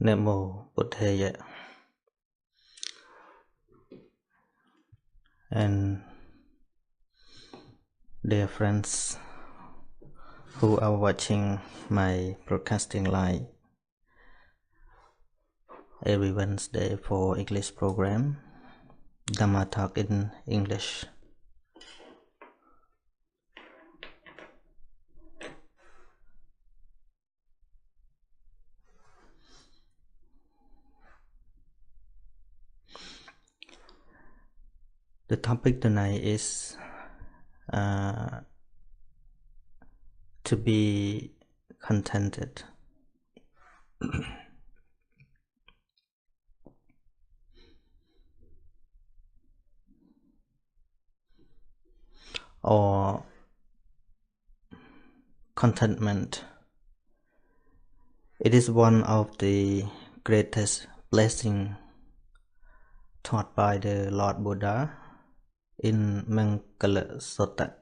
Namo Buddhaya. And dear friends who are watching my broadcasting live every Wednesday for English program, Dhammatalk in English. The topic tonight is to be contented. Or contentment. It is one of the greatest blessings taught by the Lord Buddha in Mangala Sutta.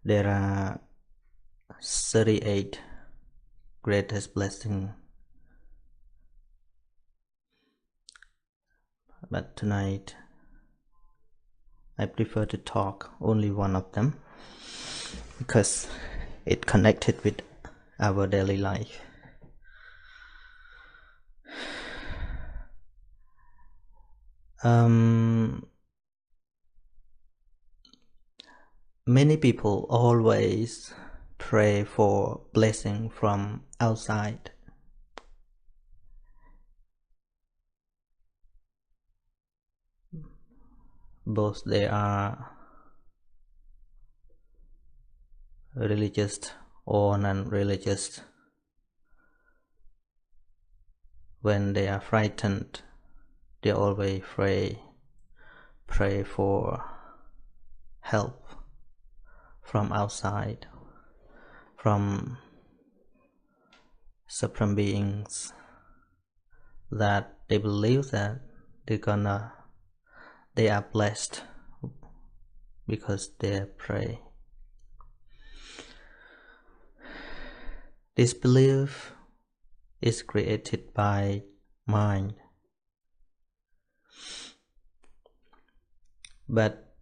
There are 38 greatest blessings, but tonight I prefer to talk only one of them because it connected with our daily life. Many people always pray for blessing from outside. Both they are religious or non-religious. When they are frightened, they always pray for help from outside, from supreme beings that they believe that they are blessed because they pray. This belief is created by mind, but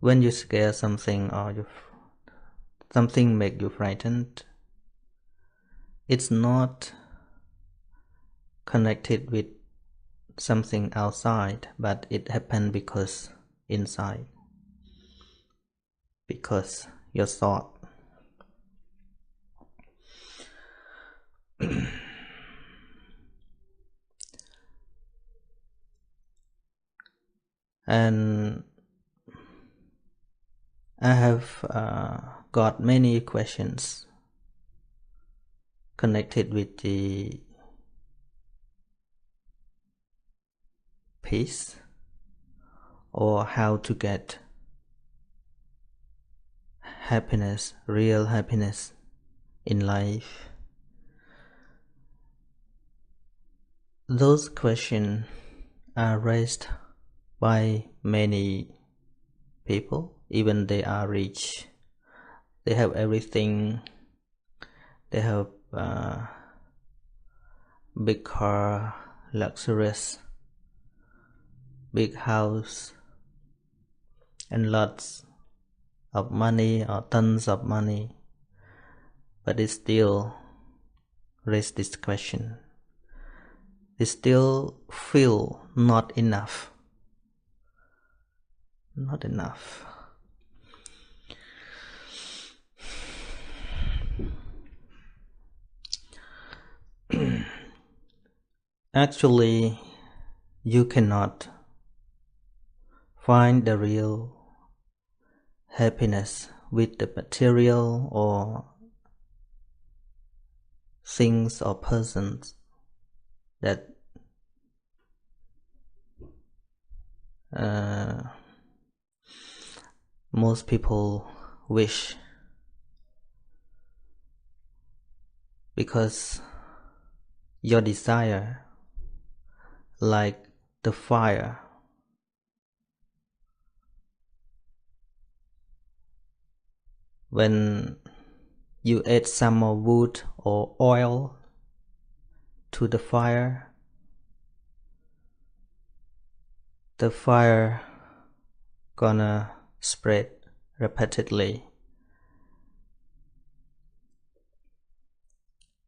when you scare something or something make you frightened, it's not connected with something outside, but it happened because inside, because your thought. And I have got many questions connected with the peace or how to get happiness, real happiness in life. Those questions are raised by many people, even they are rich. They have everything. They have big car, luxurious, big house, and lots of money or tons of money, but they still raise this question. They still feel not enough. Not enough. Actually, you cannot find the real happiness with the material or things or persons that most people wish, because your desire, like the fire, when you add some more wood or oil to the fire. The fire gonna spread repeatedly.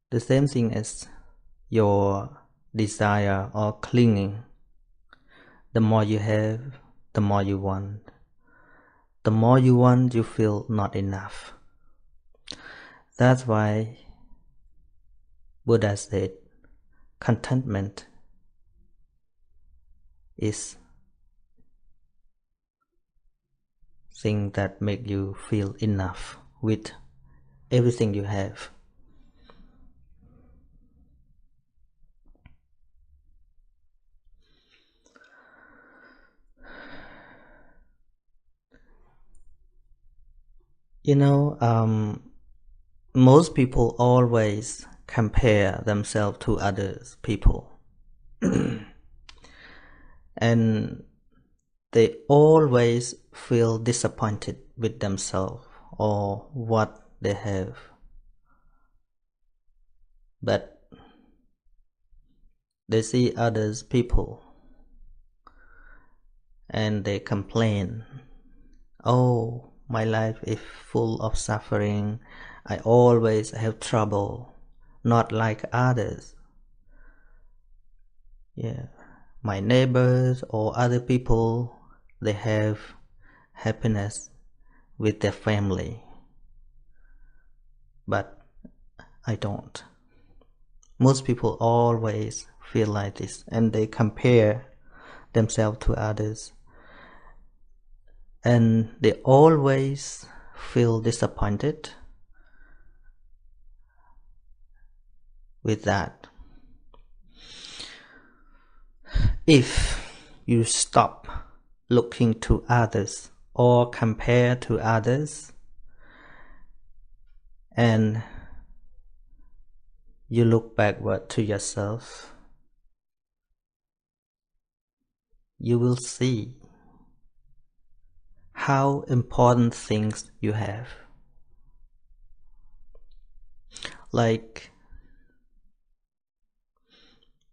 The same thing as your desire or clinging. The more you have, the more you want. The more you want, you feel not enough. That's why Buddha said contentment is thing that make you feel enough with everything you have. You know, most people always compare themselves to others people. And they always feel disappointed with themselves or what they have. But they see others people and they complain, oh, my life is full of suffering, I always have trouble, not like others. Yeah, my neighbors or other people, they have happiness with their family, but I don't. Most people always feel like this, and they compare themselves to others, and they always feel disappointed with that. If you stop looking to others or compare to others, and you look backward to yourself, you will see how important things you have. Like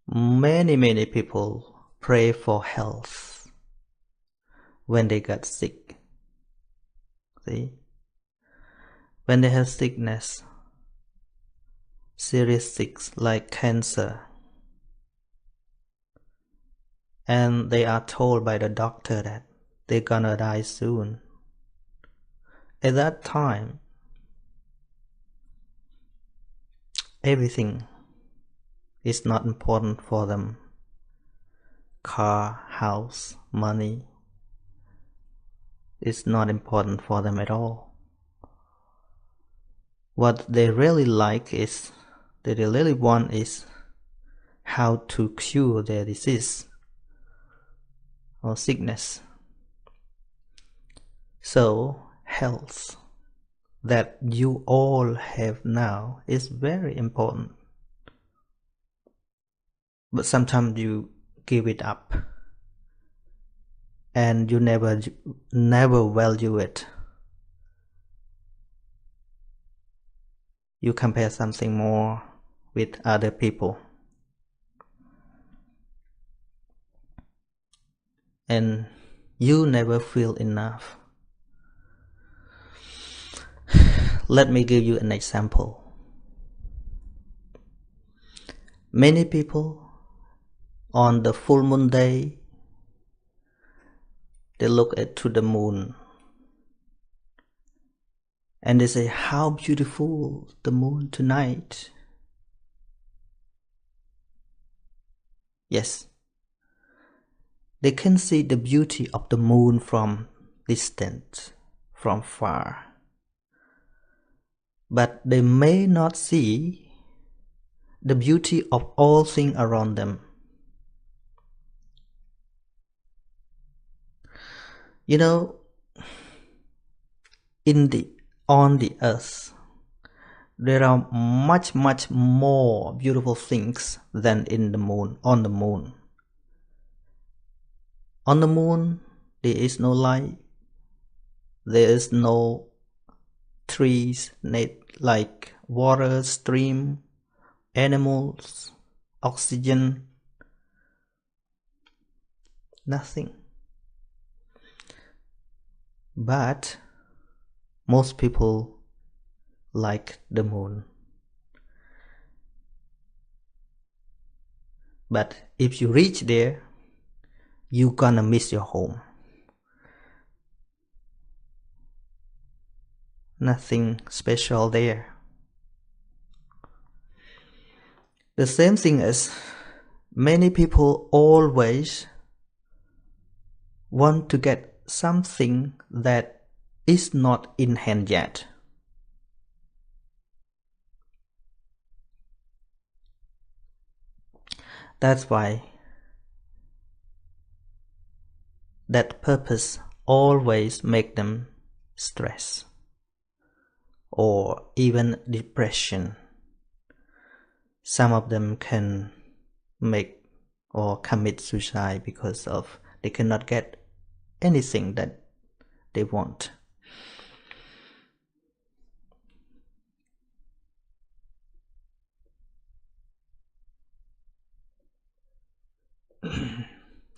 many people pray for health when they got sick. See? When they have sickness, serious sick like cancer, and they are told by the doctor that they're gonna die soon. At that time, everything is not important for them. Car, house, money is not important for them at all. What they really like is, that they really want is how to cure their disease or sickness. So, health that you all have now is very important. But sometimes you give it up and you never value it. You compare something more with other people, and you never feel enough. Let me give you an example. Many people on the full moon day, they look to the moon and they say, how beautiful the moon tonight. Yes, they can see the beauty of the moon from distance, from far. But they may not see the beauty of all things around them. You know, on the earth, there are much more beautiful things than in the moon, on the moon. On the moon, there is no light, there is no trees, like water, stream, animals, oxygen, nothing. But most people like the moon. But if you reach there, you're gonna miss your home. Nothing special there. The same thing as many people always want to get something that is not in hand yet. That's why that purpose always make them stress or even depression. Some of them can make or commit suicide because of they cannot get anything that they want.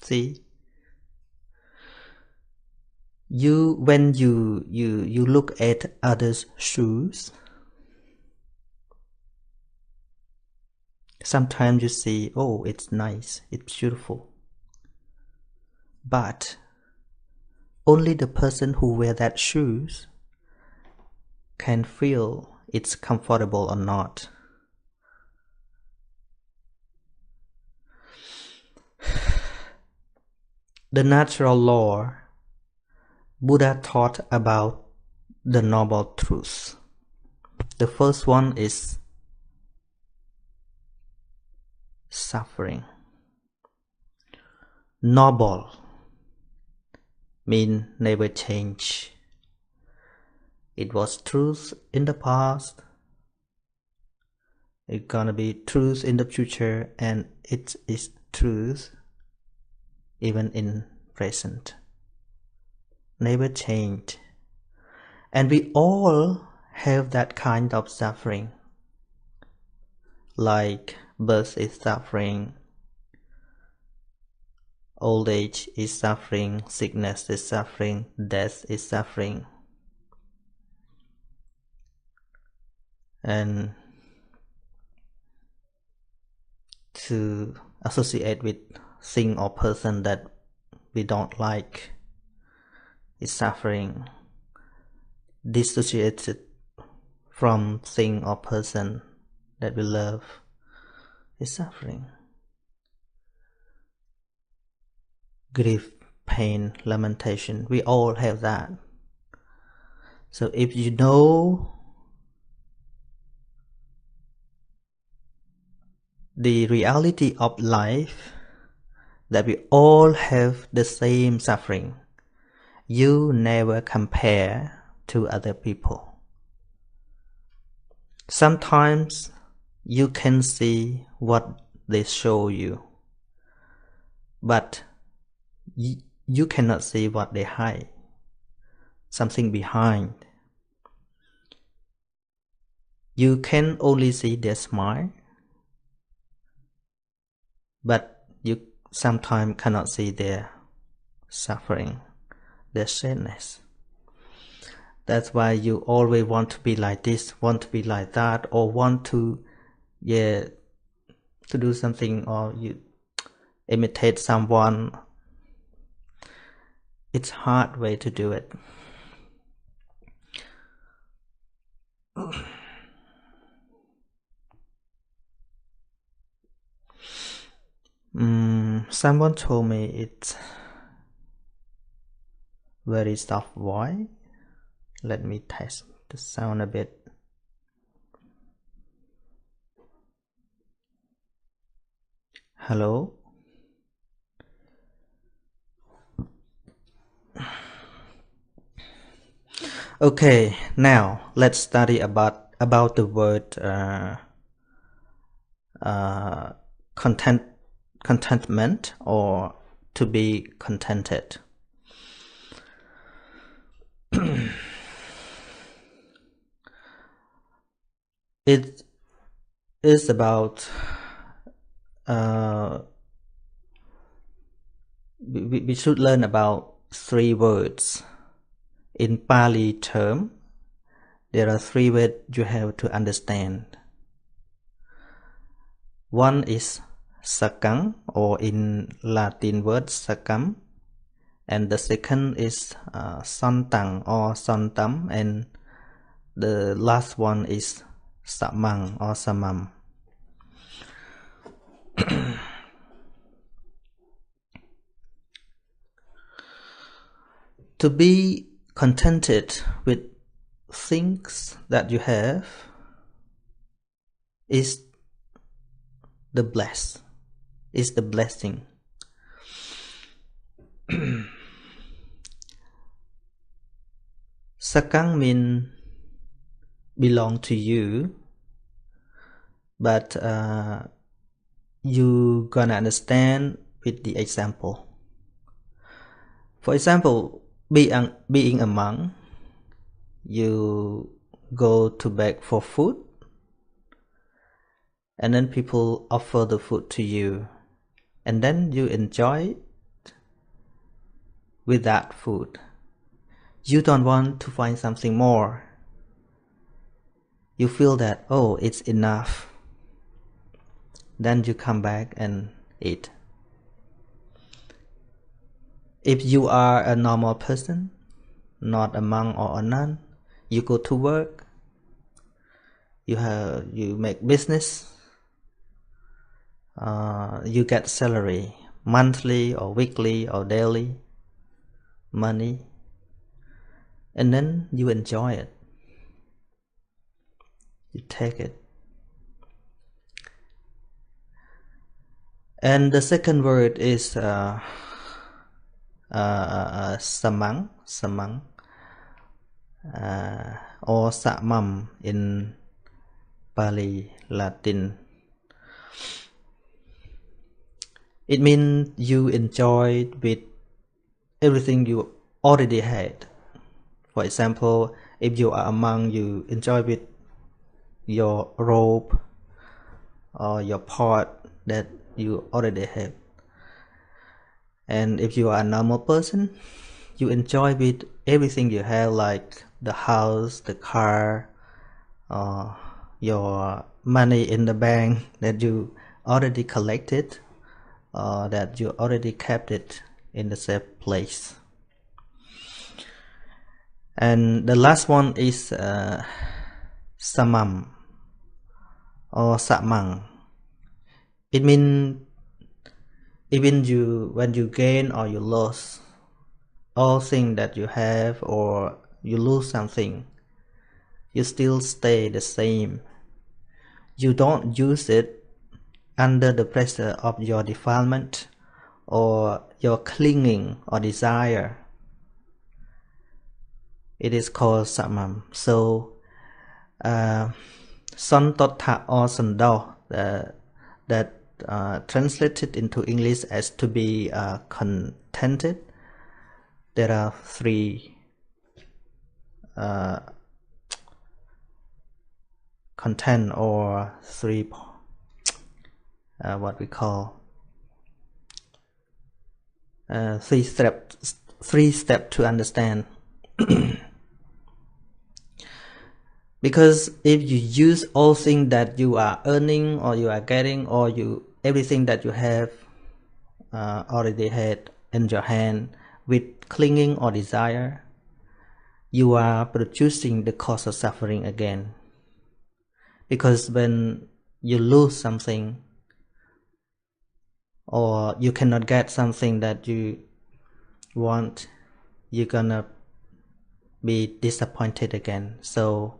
See, when you look at others' shoes, sometimes you see, oh, it's nice, it's beautiful. But only the person who wear that shoes can feel it's comfortable or not. The natural law, Buddha taught about the noble truths. The first one is suffering. Noble mean never change. It was truth in the past, it's gonna be truth in the future, and it is truth even in present. Never change. And we all have that kind of suffering. Like birth is suffering, old age is suffering, sickness is suffering, death is suffering. And to associate with thing or person that we don't like is suffering. Dissociated from thing or person that we love is suffering. Grief, pain, lamentation, we all have that. So if you know the reality of life, that we all have the same suffering, you never compare to other people. Sometimes you can see what they show you, but you cannot see what they hide, something behind. You can only see their smile, but you sometimes cannot see their suffering, their sadness. That's why you always want to be like this, want to be like that, or want to do something, or you imitate someone. It's hard way to do it. Someone told me it's very soft voice. Let me test the sound a bit. Hello? Okay, now let's study about the word contentment, or to be contented. It is about we should learn about 3 words. In Pali term, there are 3 words you have to understand. One is sakang, or in Latin word sakam, and the second is santang or santam, and the last one is samang or samam. To be contented with things that you have is the blessing. Sakang mean belong to you, but you gonna understand with the example. For example, being a monk, you go to beg for food, and then people offer the food to you, and then you enjoy it with that food. You don't want to find something more. You feel that, oh, it's enough. Then you come back and eat. If you are a normal person, not a monk or a nun, you go to work, you make business, you get salary, monthly or weekly or daily, money, and then you enjoy it. You take it. And the second word is samang, or samam in Pali Latin. It means you enjoy with everything you already had. For example, if you are a monk, you enjoy with your robe or your pot that you already have. And if you are a normal person, you enjoy with everything you have, like the house, the car, your money in the bank that you already collected, that you already kept it in the safe place. And the last one is samam or samang. It means even when you gain or you lose all things that you have, or you lose something, you still stay the same. You don't use it under the pressure of your defilement or your clinging or desire. It is called samam. So santotha or sando, that translated into English as to be contented. There are 3 content, or 3 what we call 3 steps to understand. Because if you use all things that you are earning or you are getting, or everything that you have already had in your hand with clinging or desire, you are producing the cause of suffering again. Because when you lose something, or you cannot get something that you want, you're gonna be disappointed again. So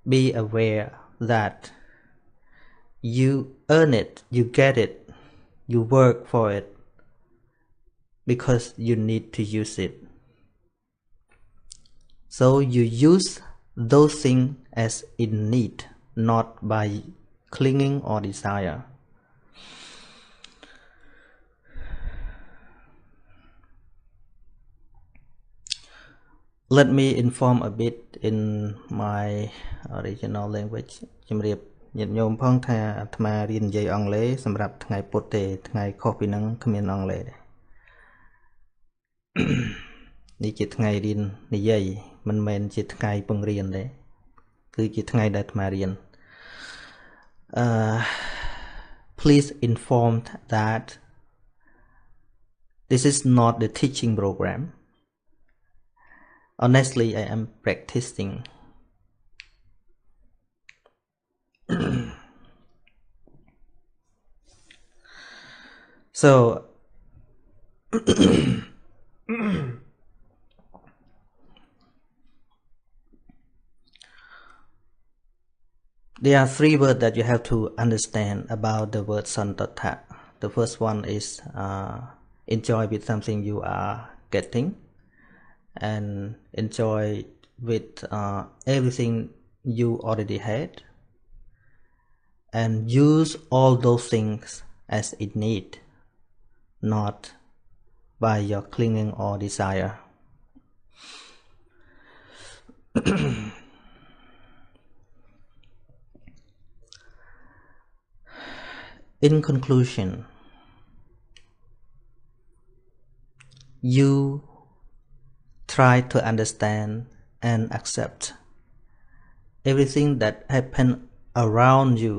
be aware that you earn it, you get it, you work for it because you need to use it. So you use those things as in need, not by clinging or desire. let me inform a bit in my original language ជំរាបញាតិញោមផងថាអាត្មារៀននិយាយអង់គ្លេសសម្រាប់ថ្ងៃពុទ្ធទេថ្ងៃខុសពីហ្នឹងគ្មានអង់គ្លេសទេនេះជាថ្ងៃរៀននិយាយមិនមែនជាថ្ងៃពង្រៀនទេគឺជាថ្ងៃដែលអាត្មារៀនplease inform that this is not the teaching program. Honestly, I am practicing. So, there are three words that you have to understand about the word santata. The first one is enjoy with something you are getting, and enjoy with everything you already had, and use all those things as it need, not by your clinging or desire. In conclusion, you try to understand and accept everything that happen around you.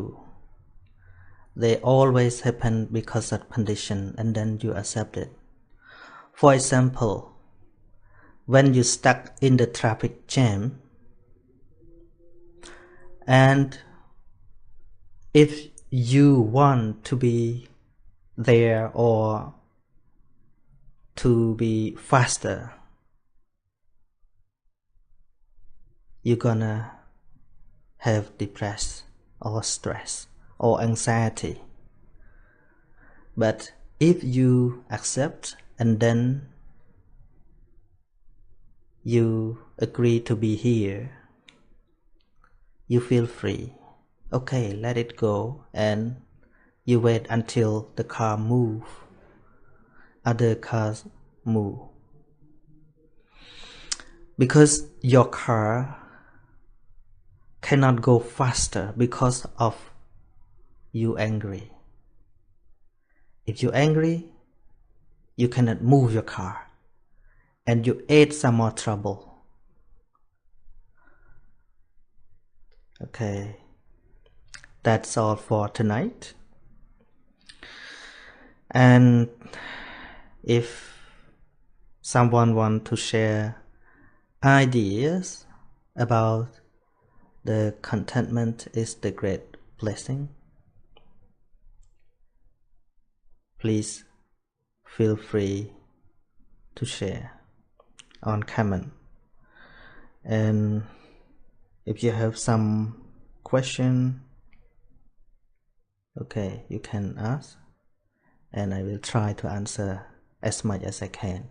They always happen because of condition, and then you accept it. For example, when you stuck in the traffic jam, and if you want to be there or to be faster, you're gonna have depression or stress or anxiety. But if you accept and then you agree to be here, you feel free. Okay, let it go, and you wait until the car move. Other cars move. Because your car cannot go faster because of you angry. If you're angry, you cannot move your car, and you add some more trouble. Okay, that's all for tonight. And if someone want to share ideas about the contentment is the great blessing, please feel free to share on comment. And if you have some question, okay, you can ask, and I will try to answer as much as I can.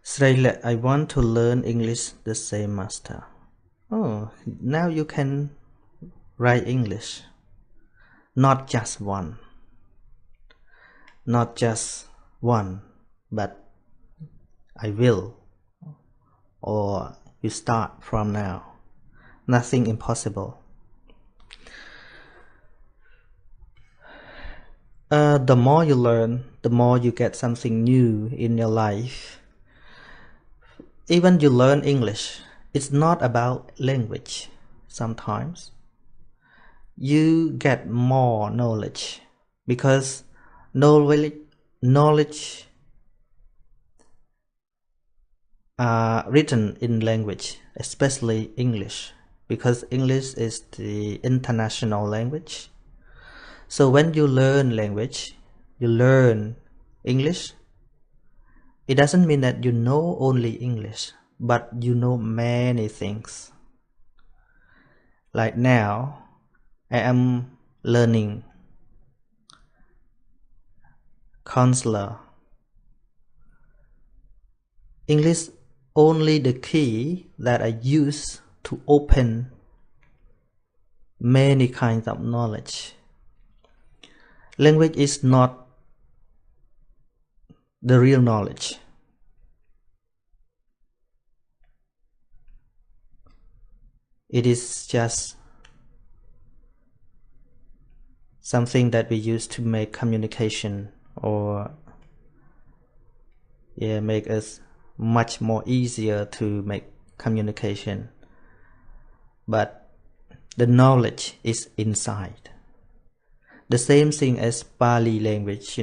Srila, I want to learn English the same master. Oh, now you can write English. Not just one. Not just one, but I will. Or you start from now. Nothing impossible. The more you learn, the more you get something new in your life. Even you learn English, it's not about language. Sometimes you get more knowledge because knowledge are written in language, especially English, because English is the international language. So when you learn language, you learn English, it doesn't mean that you know only English, but you know many things. Like now, I am learning counselor. English only the key that I use to open many kinds of knowledge. Language is not the real knowledge. It is just something that we use to make communication or make us much more easier to make communication. But the knowledge is inside. The same thing as Pali language,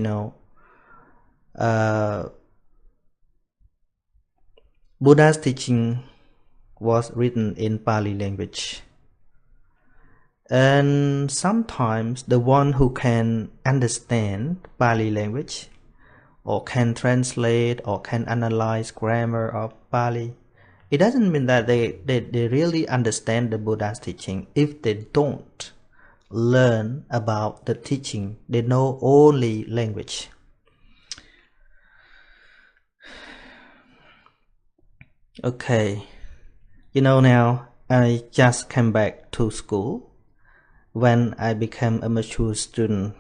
Buddha's teaching was written in Pali language. And sometimes the one who can understand Pali language or can translate or can analyze grammar of Pali, it doesn't mean that they really understand the Buddha's teaching. If they don't learn about the teaching, they know only language. Okay, now I just came back to school when I became a mature student.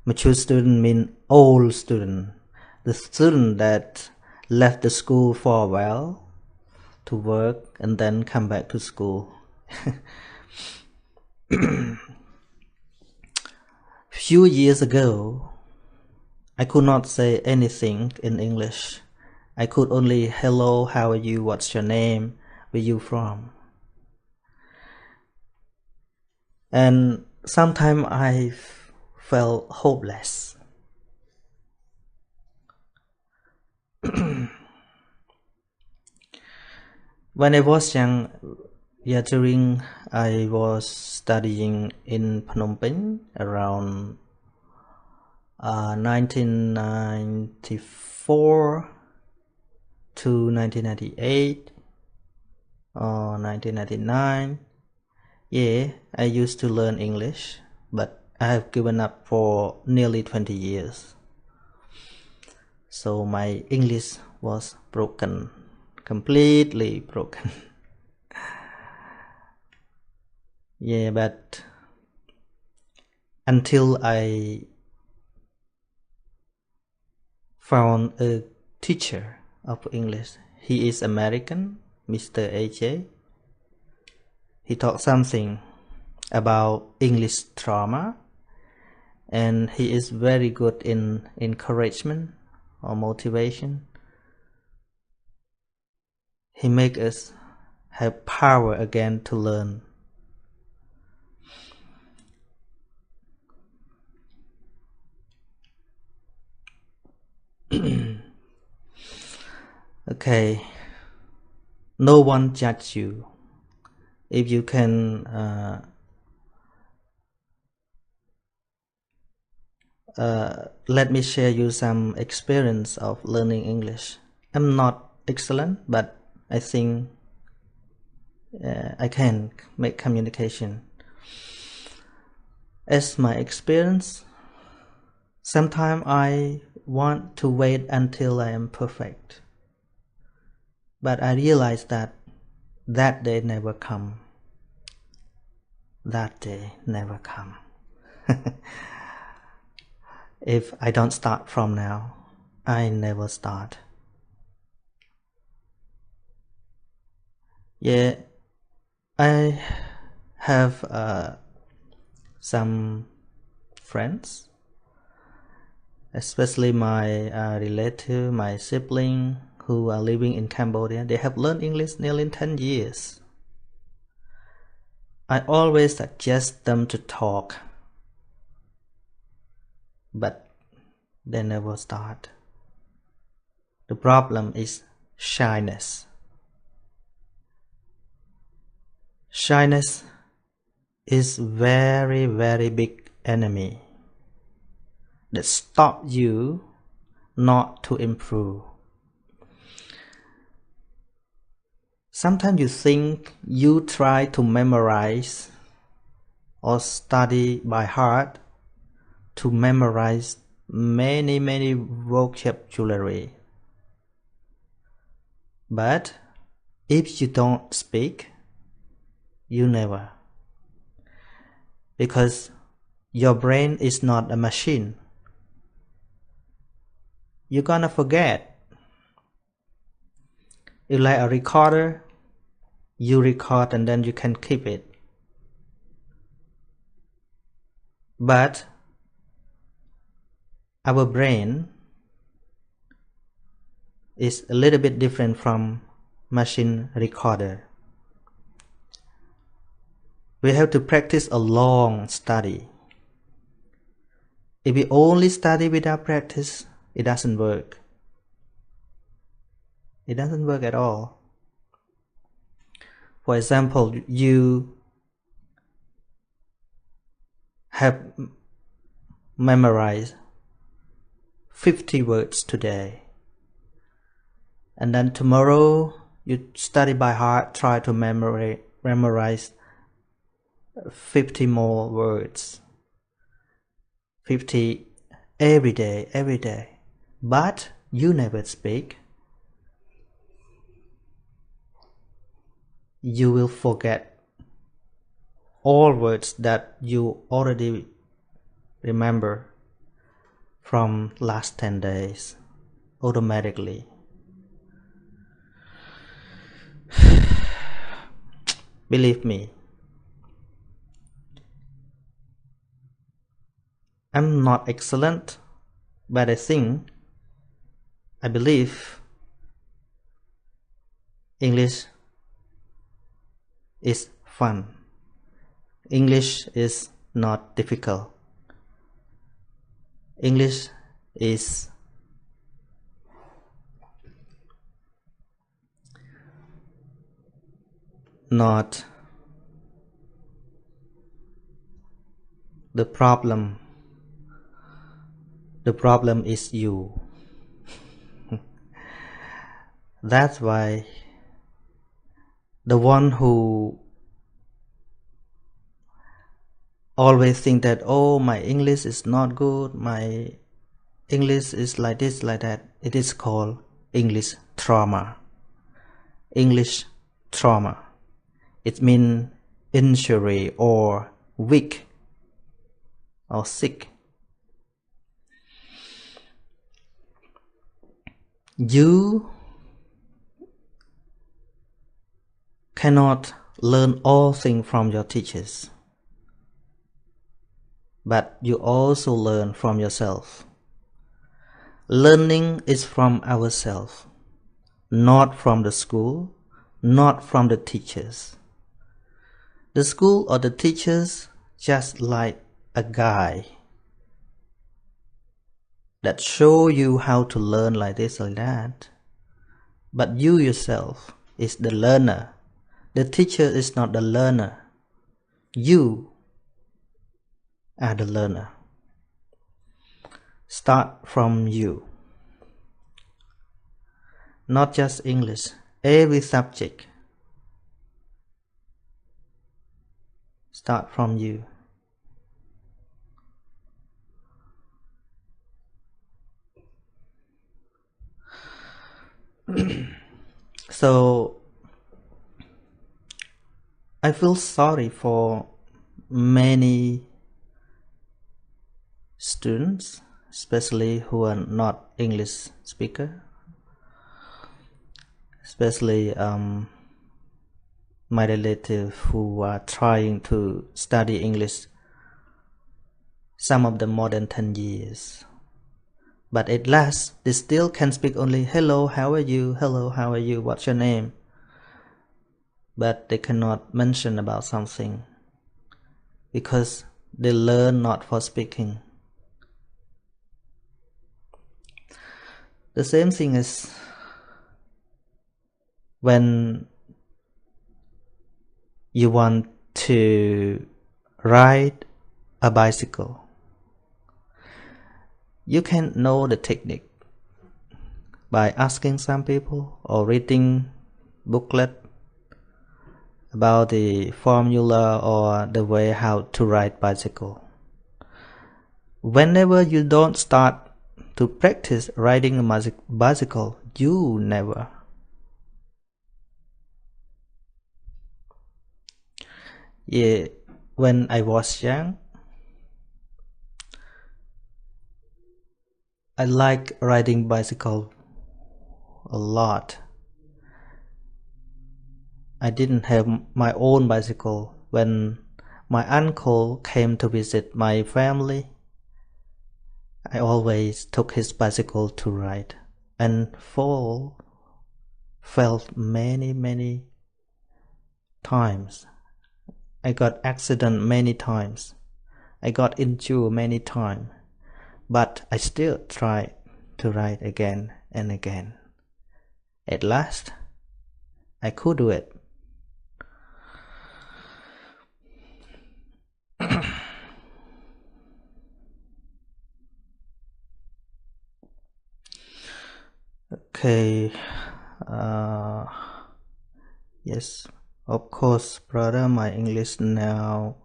Mature student means old student, the student that left the school for a while to work and then come back to school. Few years ago, I could not say anything in English. I could only hello, how are you, what's your name, where you from? And sometimes I felt hopeless. When I was young, during I was studying in Phnom Penh around 1994 to 1998 or 1999. I used to learn English, but I have given up for nearly 20 years. So my English was broken, completely broken. But until I found a teacher of English, he is American, Mr. AJ. He taught something about English trauma, and he is very good in encouragement or motivation. He makes us have power again to learn. Okay, no one judge you. If you can let me share you some experience of learning English. I'm not excellent, but I think I can make communication. As my experience, sometimes I want to wait until I am perfect. But I realize that day never come. That day never come. If I don't start from now, I never start. I have some friends, especially my relative, my sibling who are living in Cambodia. They have learned English nearly 10 years. I always suggest them to talk, but they never start. The problem is shyness. Shyness is very, very big enemy that stop you not to improve. Sometimes you think you try to memorize or study by heart to memorize many vocabulary. But if you don't speak, you never. Because your brain is not a machine. you're gonna forget. It's like a recorder. You record and then you can keep it. But our brain is a little bit different from machine recorder. We have to practice a long study. If we only study without practice, it doesn't work. It doesn't work at all. For example, you have memorized 50 words today, and then tomorrow you study by heart, try to memorize 50 more words. 50 every day, but you never speak. You will forget all words that you already remember from last 10 days automatically. Believe me, I'm not excellent, but I believe English is fun. English is not difficult. English is not the problem. The problem is you. That's why the one who always think that, oh, my English is not good, my English is like this, like that, it is called English trauma. English trauma. It means injury or weak or sick. You cannot learn all things from your teachers, but you also learn from yourself. Learning is from ourselves, not from the school, not from the teachers. The school or the teachers just like a guide that show you how to learn like this or that. But you yourself is the learner. The teacher is not the learner. You are the learner. Start from you. Not just English, every subject. Start from you. So I feel sorry for many students, especially who are not English speaker, especially my relative who are trying to study English, some of them more than 10 years. But at last, they still can speak only, hello, how are you? Hello, how are you? What's your name? But they cannot mention about something because they learn not for speaking. The same thing is when you want to ride a bicycle. You can know the technique by asking some people or reading booklet about the formula or the way how to ride bicycle. Whenever you don't start to practice riding a bicycle, you never. Yeah, when I was young, I like riding bicycle a lot. I didn't have my own bicycle. When my uncle came to visit my family, I always took his bicycle to ride and felt many times. I got accident many times. I got injured many times. But I still tried to ride again and again. At last, I could do it. Okay. Yes, of course, brother, my English now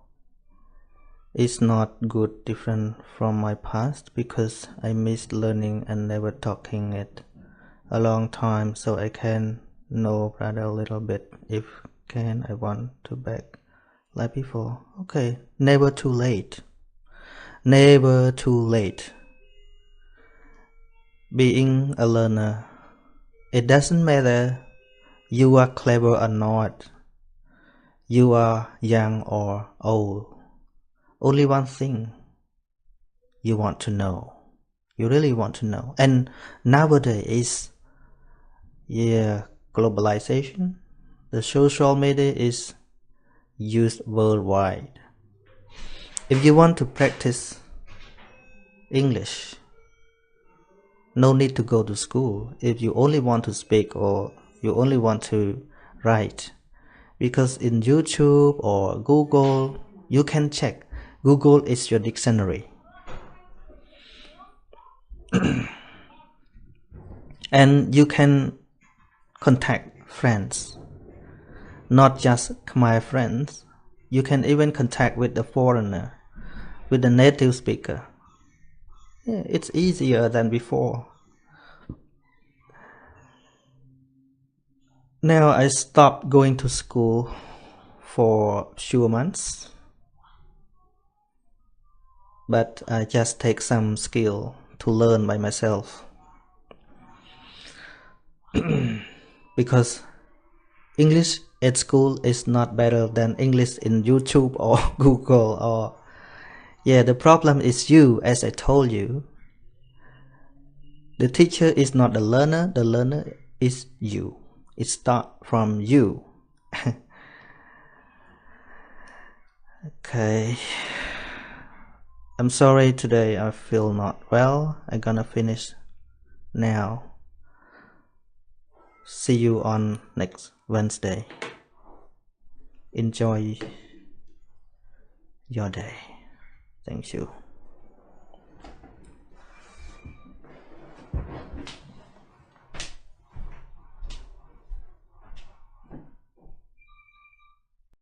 is not good, different from my past, because I missed learning and never talking it a long time, so I can know brother a little bit. If can, I want to back like before. Okay, never too late. Never too late. Being a learner, it doesn't matter you are clever or not, you are young or old. Only one thing you want to know. You really want to know. And nowadays, globalization, the social media is used worldwide. If you want to practice English, no need to go to school. If you only want to speak or you only want to write, because in YouTube or Google, you can check. Google is your dictionary. And you can contact friends, not just Khmer friends. You can even contact with the foreigner, with the native speaker. Yeah, it's easier than before. Now I stopped going to school for few months, but I just take some skill to learn by myself. Because English at school is not better than English in YouTube or Google or the problem is you, as I told you. The teacher is not the learner is you. It starts from you. Okay. I'm sorry today I feel not well. I'm gonna finish now. See you on next Wednesday. Enjoy your day. Thank you.